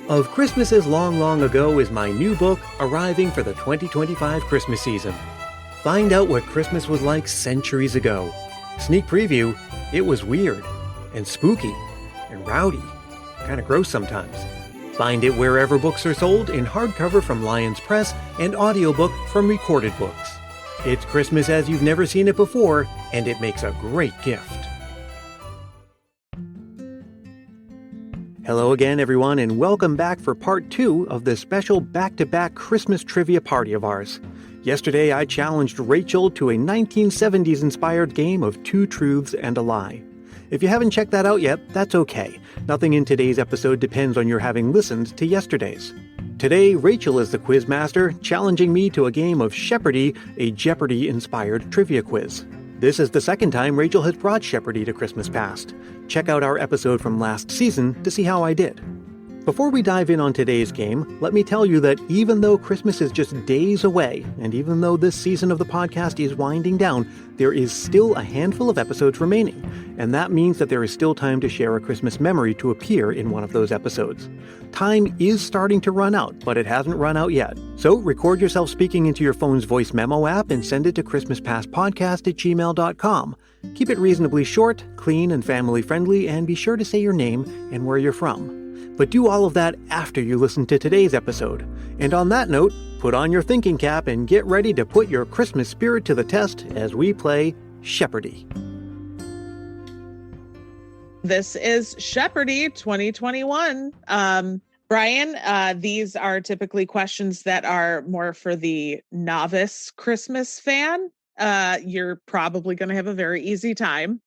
Of Christmases Long, Long Ago is my new book arriving for the 2025 Christmas season. Find out what Christmas was like centuries ago. Sneak preview, it was weird and spooky and rowdy, kind of gross sometimes. Find it wherever books are sold in hardcover from Lions Press and audiobook from Recorded Books. It's Christmas as you've never seen it before, and it makes a great gift. Hello again, everyone, and welcome back for part 2 of this special back-to-back Christmas trivia party of ours. Yesterday, I challenged Rachel to a 1970s-inspired game of Two Truths and a Lie. If you haven't checked that out yet, that's okay. Nothing in today's episode depends on your having listened to yesterday's. Today, Rachel is the quizmaster, challenging me to a game of Sheperdy, a Jeopardy-inspired trivia quiz. This is the second time Rachel has brought Sheperdy to Christmas Past. Check out our episode from last season to see how I did. Before we dive in on today's game, let me tell you that even though Christmas is just days away, and even though this season of the podcast is winding down, there is still a handful of episodes remaining, and that means that there is still time to share a Christmas memory to appear in one of those episodes. Time is starting to run out, but it hasn't run out yet. So record yourself speaking into your phone's voice memo app and send it to christmaspastpodcast@gmail.com. Keep it reasonably short, clean, and family-friendly, and be sure to say your name and where you're from. But do all of that after you listen to today's episode. And on that note, put on your thinking cap and get ready to put your Christmas spirit to the test as we play Sheperdy. This is Sheperdy 2021. Brian, these are typically questions that are more for the novice Christmas fan. You're probably going to have a very easy time,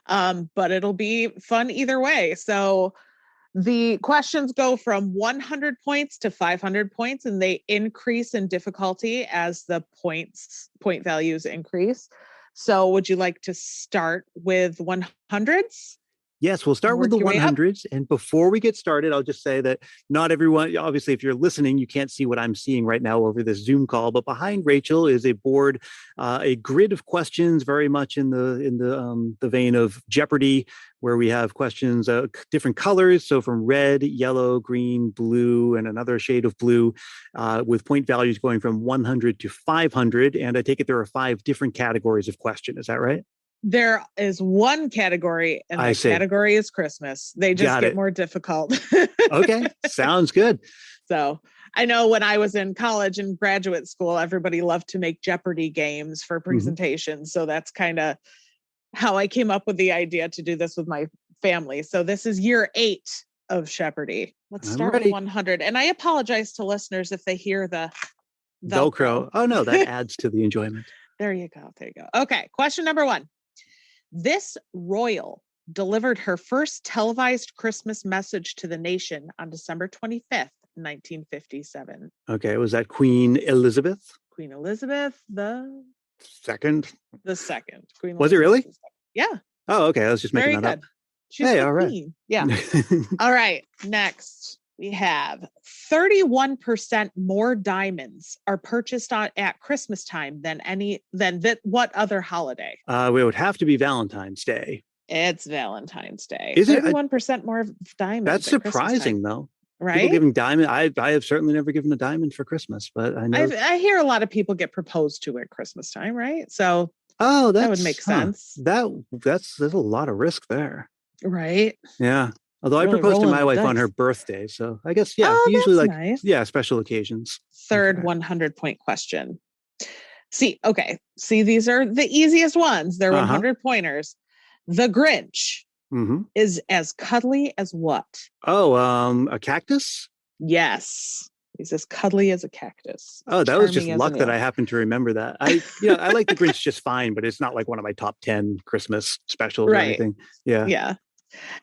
but it'll be fun either way. So the questions go from 100 points to 500 points, and they increase in difficulty as the point values increase. So would you like to start with 100s? Yes, we'll start with the 100s. And before we get started, I'll just say that not everyone, obviously, if you're listening, you can't see what I'm seeing right now over this Zoom call. But behind Rachel is a board, a grid of questions, very much in the vein of Jeopardy, where we have questions, different colors. So from red, yellow, green, blue, and another shade of blue, with point values going from 100 to 500. And I take it there are 5 different categories of question. Is that right? There is one category, and the category is Christmas. They just get more difficult. Okay, sounds good. So I know when I was in college and graduate school, everybody loved to make Jeopardy games for presentations. Mm-hmm. So that's kind of how I came up with the idea to do this with my family. So this is year 8 of Sheperdy. Let's start with 100. And I apologize to listeners if they hear the Velcro. Oh, no, that adds to the enjoyment. There you go. Okay, question number 1. This royal delivered her first televised Christmas message to the nation on December 25th, 1957. Okay, was that Queen Elizabeth? Queen Elizabeth the second? The second. Queen was Elizabeth it really? Yeah. Oh, okay. I was just making that up. She's all right. Yeah. All right. Next, we have 31% more diamonds are purchased at Christmas time than what other holiday? It would have to be Valentine's Day. It's Valentine's Day. Is 31% more diamonds. That's surprising, though. Right? People giving diamond. I have certainly never given a diamond for Christmas, but I know I hear a lot of people get proposed to at Christmas time, right? So that would make sense. That's a lot of risk there. Right. Yeah. Although I proposed to my wife on her birthday. So I guess, usually nice. Special occasions. Third 100-point question. See, these are the easiest ones. They're 100 pointers. The Grinch is as cuddly as what? Oh, a cactus? Yes. He's as cuddly as a cactus. Oh, that was just luck that I happened to remember that. I like the Grinch just fine, but it's not like one of my top 10 Christmas specials or anything. Yeah. Yeah.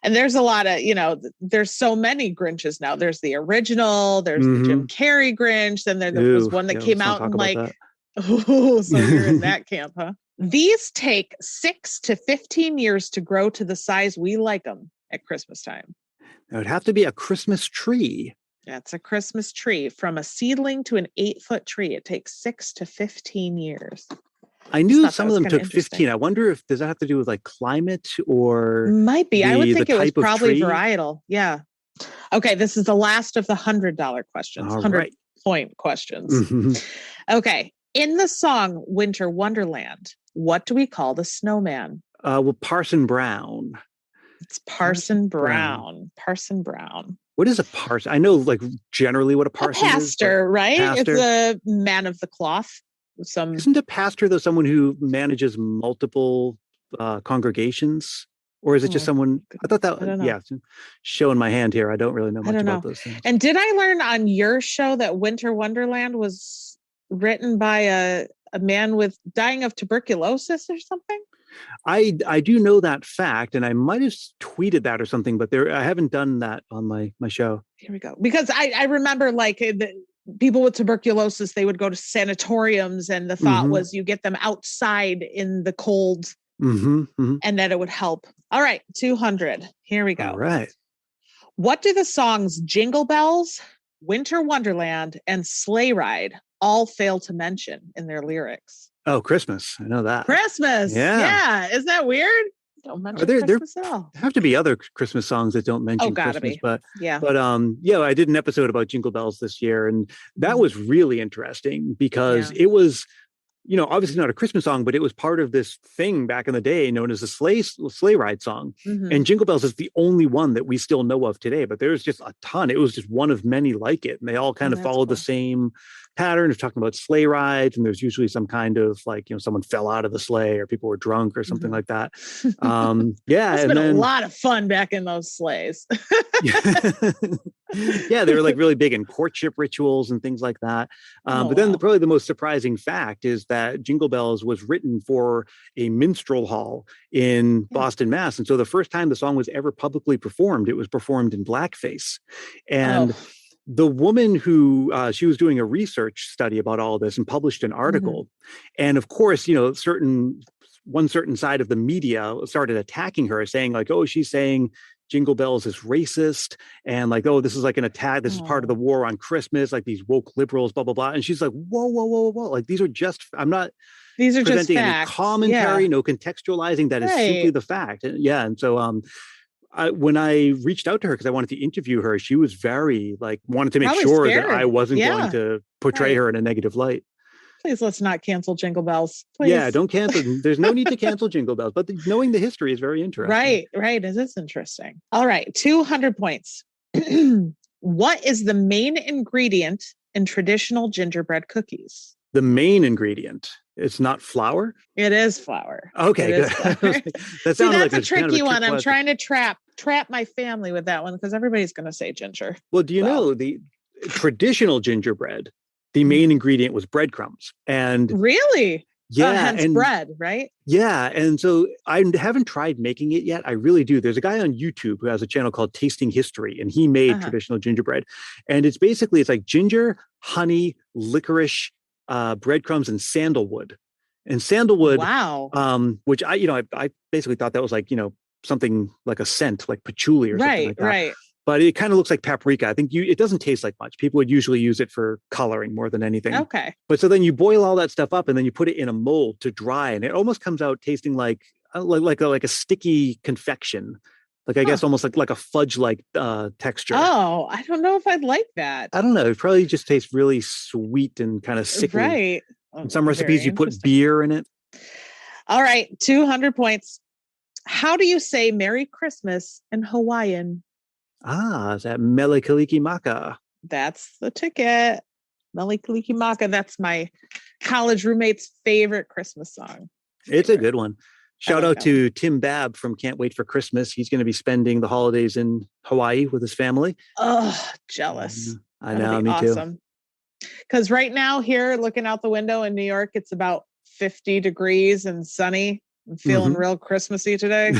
And there's a lot of, there's so many Grinches now. There's the original, there's the Jim Carrey Grinch. Then there was one that came out and so you're in that camp, huh? These take 6 to 15 years to grow to the size we like them at Christmas time. It would have to be a Christmas tree. That's a Christmas tree. From a seedling to an 8-foot tree, it takes 6 to 15 years. I knew some of them took 15. I wonder if does that have to do with like climate or might be. I would think it was probably varietal. Yeah. Okay, this is the last of the $100 questions, All 100 right. point questions. Mhm. Okay, in the song Winter Wonderland, what do we call the snowman? Well, Parson Brown. It's Parson Brown. Parson Brown. What is a parson? I know like generally what a A parson is. pastor, right? Pastor. It's a man of the cloth. Isn't a pastor though someone who manages multiple congregations? Or is it just someone? I thought that. I don't know. Yeah, showing my hand here. I don't really know much about those things. And did I learn on your show that Winter Wonderland was written by a man with dying of tuberculosis or something? I do know that fact, and I might have tweeted that or something, but I haven't done that on my show. Here we go. Because I remember like people with tuberculosis, they would go to sanatoriums, and the thought was you get them outside in the cold, and that it would help. All right, 200. Here we go. All right. What do the songs Jingle Bells, Winter Wonderland, and Sleigh Ride all fail to mention in their lyrics? Oh, Christmas. I know that. Christmas. Yeah. Isn't that weird? Don't mention Christmas at all. There have to be other Christmas songs that don't mention Christmas. But I did an episode about Jingle Bells this year, and that was really interesting because it was, obviously not a Christmas song, but it was part of this thing back in the day known as the sleigh ride song. And Jingle Bells is the only one that we still know of today, but there's just a ton. It was just one of many like it. And they all kind of followed the same pattern of talking about sleigh rides. And there's usually some kind of like, someone fell out of the sleigh or people were drunk or something like that. It's been a lot of fun back in those sleighs. Yeah, they were like really big in courtship rituals and things like that. But then probably the most surprising fact is that Jingle Bells was written for a minstrel hall in Boston, Mass. And so the first time the song was ever publicly performed, it was performed in blackface. And the woman who she was doing a research study about all this and published an article. And of course, one certain side of the media started attacking her, saying like, oh, she's saying Jingle Bells is racist, and like, oh, this is like an attack. This is part of the war on Christmas, like these woke liberals, blah, blah, blah. And she's like, whoa. Like, these are just presenting any commentary, no contextualizing. That is simply the fact. And so when I reached out to her, because I wanted to interview her, she was very wanted to make sure that I wasn't going to portray her in a negative light. Please, let's not cancel Jingle Bells. Please. Yeah, don't cancel. There's no need to cancel Jingle Bells, but knowing the history is very interesting. Right. It is interesting. All right, 200 points. What is the main ingredient in traditional gingerbread cookies? The main ingredient? It's not flour? It is flour. Okay, good. Flour. That's a tricky one. I'm trying to trap my family with that one because everybody's going to say ginger. Well, do you know the traditional gingerbread? The main ingredient was breadcrumbs. And really? Yeah. Hence bread, right? Yeah. And so I haven't tried making it yet. I really do. There's a guy on YouTube who has a channel called Tasting History, and he made traditional gingerbread. And it's like ginger, honey, licorice, breadcrumbs, and sandalwood. And sandalwood, which I basically thought that was something like a scent, like patchouli or something like that. Right. But it kind of looks like paprika. I think it doesn't taste like much. People would usually use it for coloring more than anything. Okay. But so then you boil all that stuff up and then you put it in a mold to dry, and it almost comes out tasting like a sticky confection. I guess almost like a fudge-like texture. Oh, I don't know if I'd like that. I don't know. It probably just tastes really sweet and kind of sickly. Right. In some recipes, you put beer in it. All right, 200 points. How do you say Merry Christmas in Hawaiian? Is that Mele Kalikimaka? That's the ticket. Mele Kalikimaka. That's my college roommate's favorite Christmas song. It's a good one. Shout out to Tim Babb from Can't Wait for Christmas. He's going to be spending the holidays in Hawaii with his family. Oh, jealous. I know, me too. Because right now here, looking out the window in New York, it's about 50 degrees and sunny. I'm feeling real Christmassy today.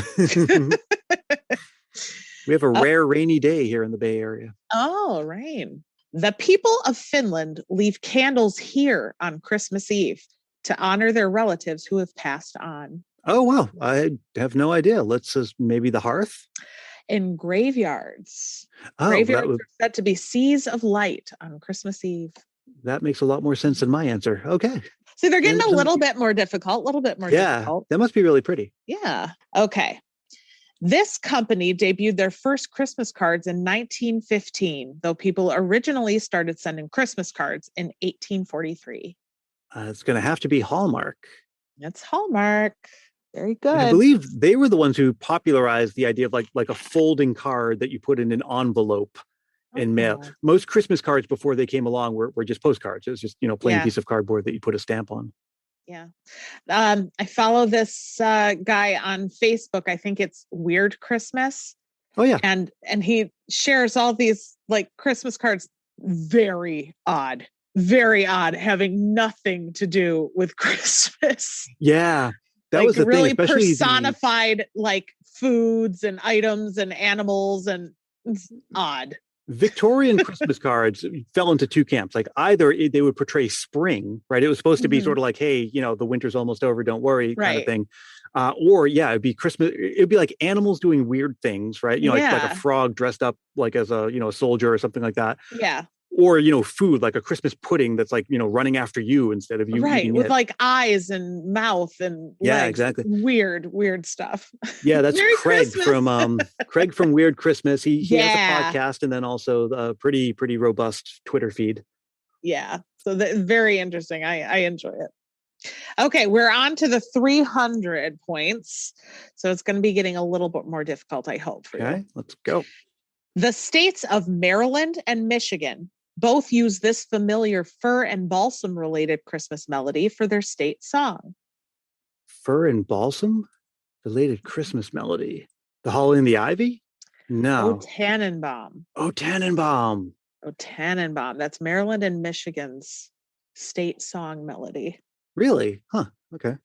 We have a rare rainy day here in the Bay Area. Oh, rain. The people of Finland leave candles here on Christmas Eve to honor their relatives who have passed on. Oh, wow. I have no idea. Let's just maybe the hearth? In graveyards. Oh, graveyards are said to be seas of light on Christmas Eve. That makes a lot more sense than my answer. Okay. See, they're getting a little bit more difficult, difficult. That must be really pretty. Yeah. Okay. This company debuted their first Christmas cards in 1915, though people originally started sending Christmas cards in 1843. It's going to have to be Hallmark. That's Hallmark. Very And I good. believe they were the ones who popularized the idea of like a folding card that you put in an envelope and mail. Most Christmas cards before they came along were just postcards. It was just, plain piece of cardboard that you put a stamp on. Yeah. I follow this guy on Facebook. I think it's Weird Christmas. Oh, yeah. And he shares all these like Christmas cards. Very odd, having nothing to do with Christmas. Yeah. That was the really thing, especially personified like foods and items and animals, and it's odd. Victorian Christmas cards fell into two camps. Like either they would portray spring, right? It was supposed to be sort of like, hey, the winter's almost over, don't worry, kind of thing. Or it'd be Christmas. It'd be like animals doing weird things, right? Like a frog dressed up like as a soldier or something like that. Yeah. Or food like a Christmas pudding that's like running after you instead of you eating with it. Like eyes and mouth and legs. Exactly. Weird stuff. Yeah, that's Craig from Craig from Weird Christmas. He has a podcast and then also a pretty robust Twitter feed. Yeah, so very interesting. I enjoy it. Okay, we're on to the 300 points, so it's going to be getting a little bit more difficult, I hope, for you. Okay, let's go. The states of Maryland and Michigan both use this familiar fir and balsam related Christmas melody for their state song. Fir and balsam related Christmas melody. The Holly and the Ivy? No. Oh, Tannenbaum. Oh, Tannenbaum. Oh, Tannenbaum. That's Maryland and Michigan's state song melody. Really? Huh. Okay.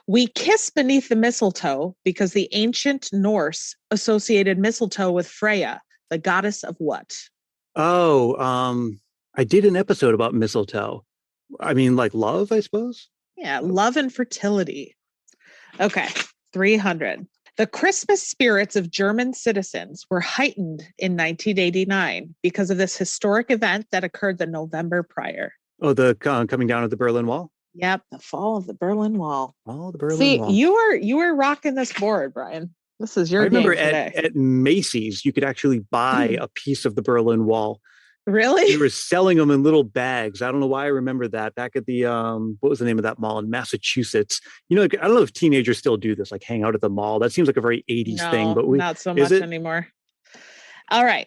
We kiss beneath the mistletoe because the ancient Norse associated mistletoe with Freya, the goddess of what? Oh, I did an episode about mistletoe. I mean, like love, I suppose? Yeah, love and fertility. Okay, 300. The Christmas spirits of German citizens were heightened in 1989 because of this historic event that occurred the November prior. Oh, the coming down of the Berlin Wall? Yep, the fall of the Berlin Wall. Oh, the Berlin Wall. See, you were rocking this board, Brian. This is your game today. I remember at Macy's, you could actually buy a piece of the Berlin Wall. Really? They were selling them in little bags. I don't know why I remember that back at the, what was the name of that mall in Massachusetts? I don't know if teenagers still do this, like hang out at the mall. That seems like a very 80s thing, but not so much anymore. All right.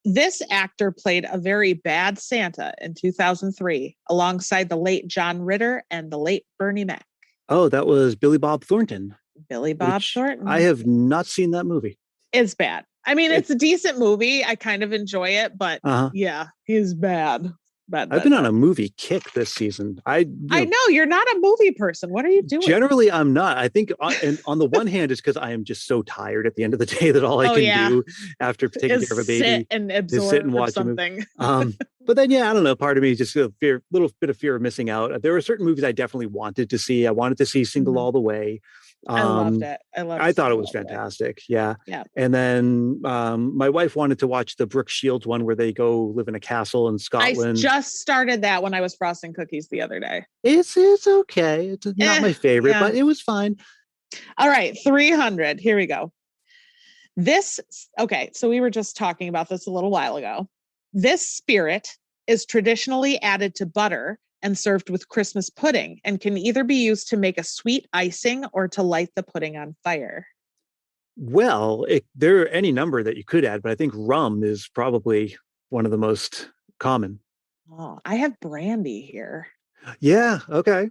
This actor played a very bad Santa in 2003 alongside the late John Ritter and the late Bernie Mac. Oh, that was Billy Bob Thornton. Billy Bob Thornton. I have not seen that movie. It's bad. I mean, it's a decent movie. I kind of enjoy it, but yeah, he's bad. I've been on a movie kick this season. I know you're not a movie person. What are you doing? Generally, I'm not. I think on the one hand, it's because I am just so tired at the end of the day that all I can do after taking care of a baby sit and absorb is sit and watch something. But then, I don't know. Part of me is just a little bit of fear of missing out. There were certain movies I definitely wanted to see. I wanted to see Single All the Way. I loved it. I thought it was fantastic. Yeah. And then my wife wanted to watch the Brooke Shields one where they go live in a castle in Scotland. I just started that when I was frosting cookies the other day. It's okay. It's not my favorite, but it was fine. All right. 300. Here we go. So we were just talking about this a little while ago. This spirit is traditionally added to butter and served with Christmas pudding and can either be used to make a sweet icing or to light the pudding on fire. Well, there are any number that you could add, but I think rum is probably one of the most common. Oh, I have brandy here. Yeah. Okay.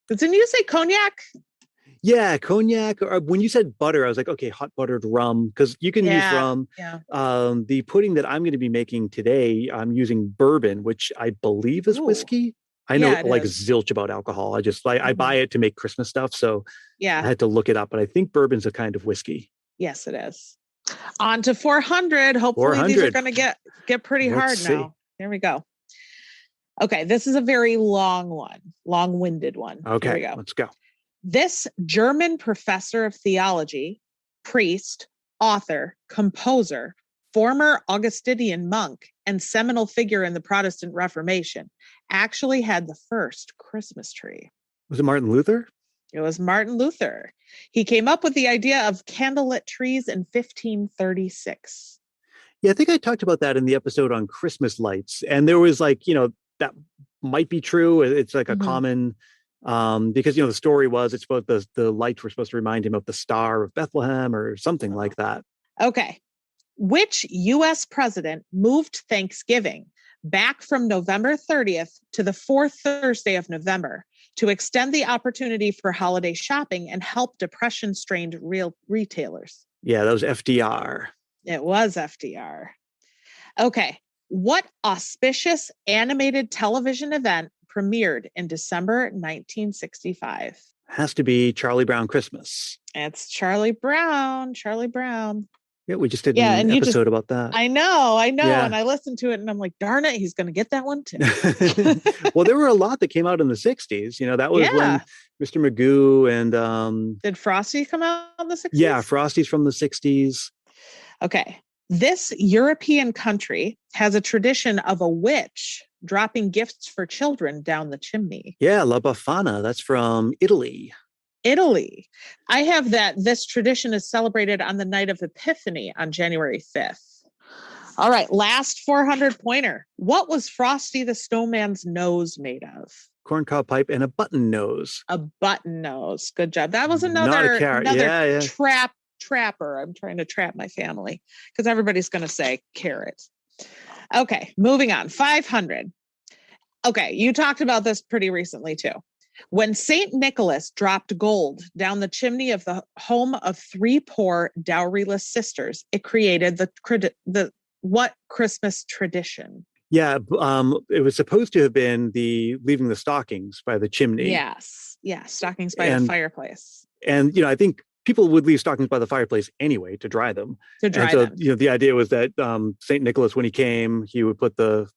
Didn't you say cognac? Yeah, cognac. Or when you said butter, I was like, okay, hot buttered rum, because you can use rum. Yeah. The pudding that I'm going to be making today, I'm using bourbon, which I believe is whiskey. I know zilch about alcohol. I just I buy it to make Christmas stuff. So I had to look it up, but I think bourbon's a kind of whiskey. Yes, it is. On to 400. Hopefully 400. These are going to get pretty hard now. Here we go. Okay, this is a very long-winded one. Okay, here we go. Let's go. This German professor of theology, priest, author, composer, former Augustinian monk, and seminal figure in the Protestant Reformation, actually had the first Christmas tree. Was it Martin Luther? It was Martin Luther. He came up with the idea of candlelit trees in 1536. Yeah, I think I talked about that in the episode on Christmas lights. And there was like, that might be true. It's like a common, because, the story was it's supposed the lights were supposed to remind him of the Star of Bethlehem or something like that. Okay. Which U.S. president moved Thanksgiving back from November 30th to the fourth Thursday of November to extend the opportunity for holiday shopping and help depression-strained retailers? Yeah, that was FDR. It was FDR. Okay. What auspicious animated television event premiered in December 1965? Has to be Charlie Brown Christmas. It's Charlie Brown. Charlie Brown. Yeah, we just did an episode about that. I know. Yeah. And I listened to it and I'm like, darn it, he's going to get that one too. Well, there were a lot that came out in the 60s. That was when Mr. Magoo and... Did Frosty come out in the 60s? Yeah, Frosty's from the 60s. Okay. This European country has a tradition of a witch dropping gifts for children down the chimney. Yeah, La Befana. That's from Italy. I have that this tradition is celebrated on the night of Epiphany on January 5th. All right, last 400 pointer. What was Frosty the Snowman's nose made of? Corncob pipe and a button nose. A button nose. Good job. That was another trapper. I'm trying to trap my family because everybody's going to say carrot. Okay, moving on. 500. Okay, you talked about this pretty recently too. When St. Nicholas dropped gold down the chimney of the home of three poor dowryless sisters, it created the what Christmas tradition? Yeah, it was supposed to have been the leaving the stockings by the chimney. Yes, stockings by the fireplace. And I think people would leave stockings by the fireplace anyway to dry them. Them. The idea was that St. Nicholas, when he came, he would put the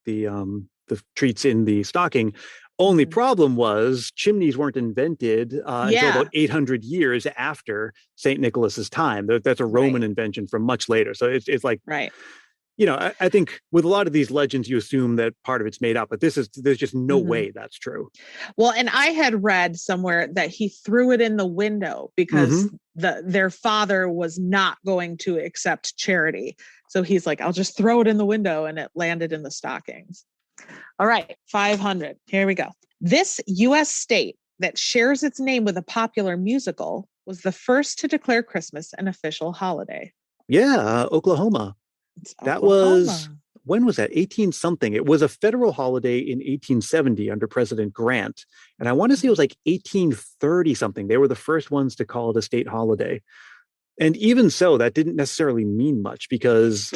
treats in the stocking. Only problem was chimneys weren't invented until about 800 years after St. Nicholas's time. That's a Roman invention from much later. So it's like, I think with a lot of these legends, you assume that part of it's made up, but there's just no way that's true. Well, and I had read somewhere that he threw it in the window because their father was not going to accept charity. So he's like, I'll just throw it in the window, and it landed in the stockings. All right, 500. Here we go. This U.S. state that shares its name with a popular musical was the first to declare Christmas an official holiday. Yeah, Oklahoma. That was, when was that? 18 something. It was a federal holiday in 1870 under President Grant. And I want to say it was like 1830 something. They were the first ones to call it a state holiday. And even so, that didn't necessarily mean much because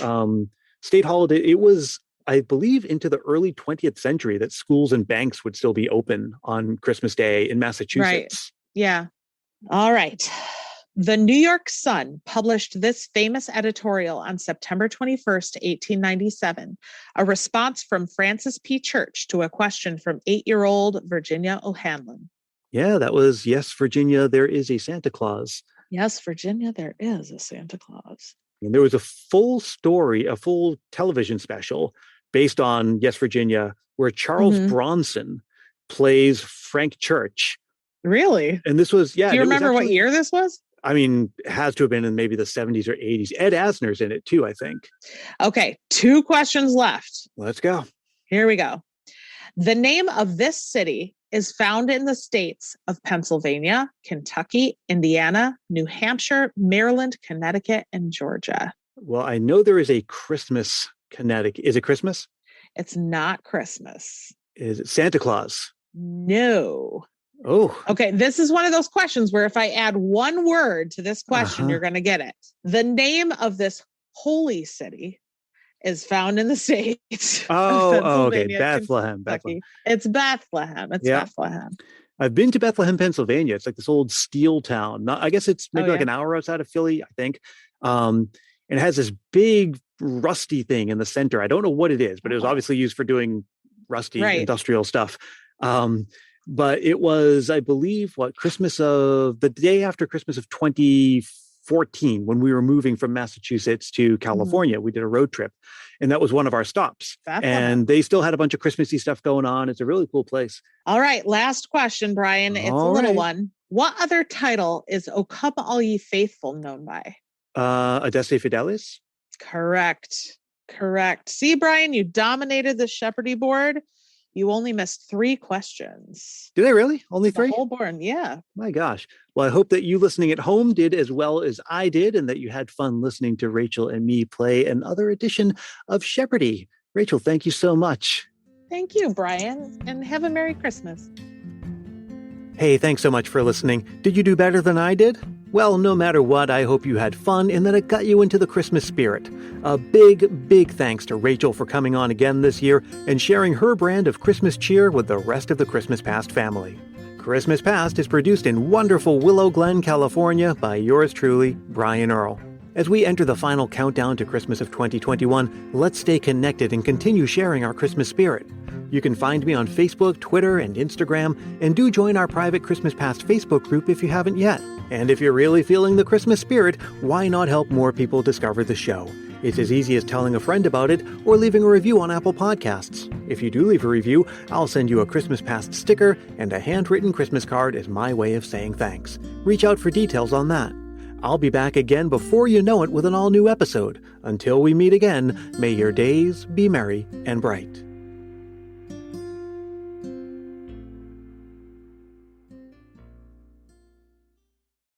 state holiday, it was, I believe, into the early 20th century that schools and banks would still be open on Christmas Day in Massachusetts. Right. Yeah. All right. The New York Sun published this famous editorial on September 21st, 1897, a response from Francis P. Church to a question from 8-year-old Virginia O'Hanlon. Yeah, that was, yes, Virginia, there is a Santa Claus. Yes, Virginia, there is a Santa Claus. And there was a full story, a full television special based on Yes, Virginia, where Charles Bronson plays Frank Church. Really? And this was, Do you remember what year this was? I mean, it has to have been in maybe the 70s or 80s. Ed Asner's in it too, I think. Okay, 2 questions left. Let's go. Here we go. The name of this city is found in the states of Pennsylvania, Kentucky, Indiana, New Hampshire, Maryland, Connecticut, and Georgia. Well, I know there is a Christmas, Connecticut. Is it Christmas? It's not Christmas. Is it Santa Claus? No. Oh. Okay, this is one of those questions where if I add one word to this question, you're going to get it. The name of this holy city is found in the states. Oh, okay. Bethlehem. It's Bethlehem. Bethlehem. I've been to Bethlehem, Pennsylvania. It's like this old steel town. I guess it's maybe like an hour outside of Philly, I think. And it has this big rusty thing in the center. I don't know what it is, but it was obviously used for doing rusty industrial stuff. But it was, I believe, the day after Christmas of 2014, when we were moving from Massachusetts to California, we did a road trip, and that was one of our stops. And they still had a bunch of Christmassy stuff going on. It's a really cool place. All right. Last question, Brian. It's a little one. What other title is O Come All Ye Faithful known by? Adeste Fidelis? Correct. See, Brian, you dominated the Sheperdy board. You only missed 3 questions. Did I really? Only 3? The whole board, yeah. My gosh. Well, I hope that you listening at home did as well as I did and that you had fun listening to Rachel and me play another edition of Sheperdy. Rachel, thank you so much. Thank you, Brian, and have a Merry Christmas. Hey, thanks so much for listening. Did you do better than I did? Well, no matter what, I hope you had fun and that it got you into the Christmas spirit. A big thanks to Rachel for coming on again this year and sharing her brand of Christmas cheer with the rest of the Christmas Past family. Christmas Past is produced in wonderful Willow Glen, California by yours truly, Brian Earl. As we enter the final countdown to Christmas of 2021, let's stay connected and continue sharing our Christmas spirit. You can find me on Facebook, Twitter, and Instagram, and do join our private Christmas Past Facebook group if you haven't yet. And if you're really feeling the Christmas spirit, why not help more people discover the show? It's as easy as telling a friend about it or leaving a review on Apple Podcasts. If you do leave a review, I'll send you a Christmas Past sticker and a handwritten Christmas card as my way of saying thanks. Reach out for details on that. I'll be back again before you know it with an all-new episode. Until we meet again, may your days be merry and bright.